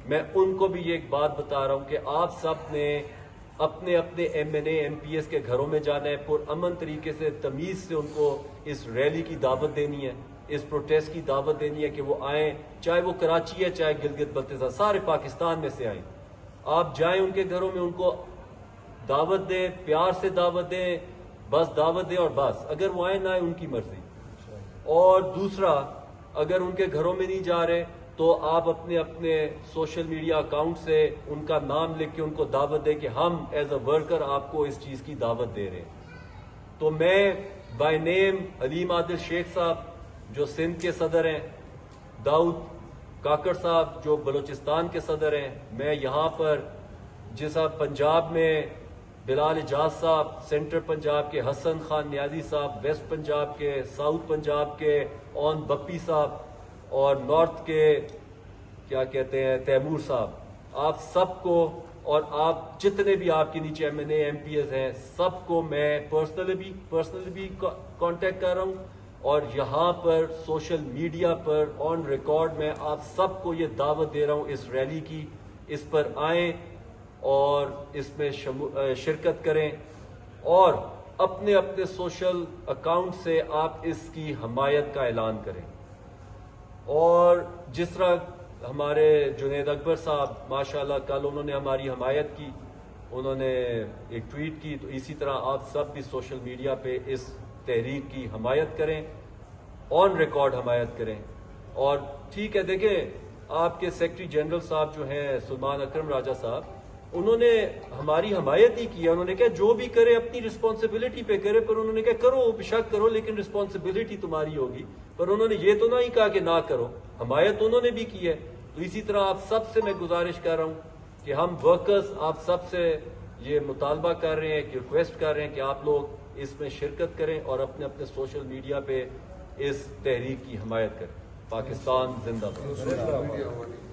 میں ان کو بھی یہ ایک بات بتا رہا ہوں کہ آپ سب نے اپنے اپنے M N A M P S کے گھروں میں جانا ہے، پرامن طریقے سے تمیز سے ان کو اس ریلی کی دعوت دینی ہے، اس پروٹیسٹ کی دعوت دینی ہے کہ وہ آئیں، چاہے وہ کراچی ہے چاہے گلگت بلتستان، سارے پاکستان میں سے آئیں، آپ جائیں ان کے گھروں میں، ان کو دعوت دیں، پیار سے دعوت دیں، بس دعوت دیں اور بس، اگر وہ آئیں نہ آئیں ان کی مرضی۔ اور دوسرا، اگر ان کے گھروں میں نہیں جا رہے تو آپ اپنے اپنے سوشل میڈیا اکاؤنٹ سے ان کا نام لکھ کے ان کو دعوت دیں کہ ہم ایز اے ورکر آپ کو اس چیز کی دعوت دے رہے ہیں۔ تو میں بائی نیم حلیم عادل شیخ صاحب جو سندھ کے صدر ہیں، داؤد کاکڑ صاحب جو بلوچستان کے صدر ہیں، میں یہاں پر جیسا پنجاب میں بلال اجاز صاحب، سینٹرل پنجاب کے حسن خان نیازی صاحب، ویسٹ پنجاب کے، ساؤتھ پنجاب کے اون بپی صاحب، اور نارتھ کے کیا کہتے ہیں تیمور صاحب، آپ سب کو اور آپ جتنے بھی آپ کے نیچے M N A M P S ہیں سب کو میں پرسنلی بھی کانٹیکٹ کر رہا ہوں، اور یہاں پر سوشل میڈیا پر آن ریکارڈ میں آپ سب کو یہ دعوت دے رہا ہوں اس ریلی کی، اس پر آئیں اور اس میں شرکت کریں، اور اپنے اپنے سوشل اکاؤنٹ سے آپ اس کی حمایت کا اعلان کریں۔ اور جس طرح ہمارے جنید اکبر صاحب ماشاءاللہ کل انہوں نے ہماری حمایت کی، انہوں نے ایک ٹویٹ کی، تو اسی طرح آپ سب بھی سوشل میڈیا پہ اس تحریک کی حمایت کریں، آن ریکارڈ حمایت کریں۔ اور ٹھیک ہے، دیکھیں آپ کے سیکرٹری جنرل صاحب جو ہیں سلمان اکرم راجہ صاحب، انہوں نے ہماری حمایت ہی کی، انہوں نے کہا جو بھی کرے اپنی رسپانسبلٹی پہ کرے، پر انہوں نے کہا کرو بشک کرو لیکن رسپانسبلٹی تمہاری ہوگی، پر انہوں نے یہ تو نہیں کہا کہ نہ کرو، حمایت انہوں نے بھی کی ہے۔ تو اسی طرح آپ سب سے میں گزارش کر رہا ہوں کہ ہم ورکرز آپ سب سے یہ مطالبہ کر رہے ہیں کہ ریکویسٹ کر رہے ہیں کہ آپ لوگ اس میں شرکت کریں اور اپنے اپنے سوشل میڈیا پہ اس تحریک کی حمایت کریں۔ پاکستان زندہ باد۔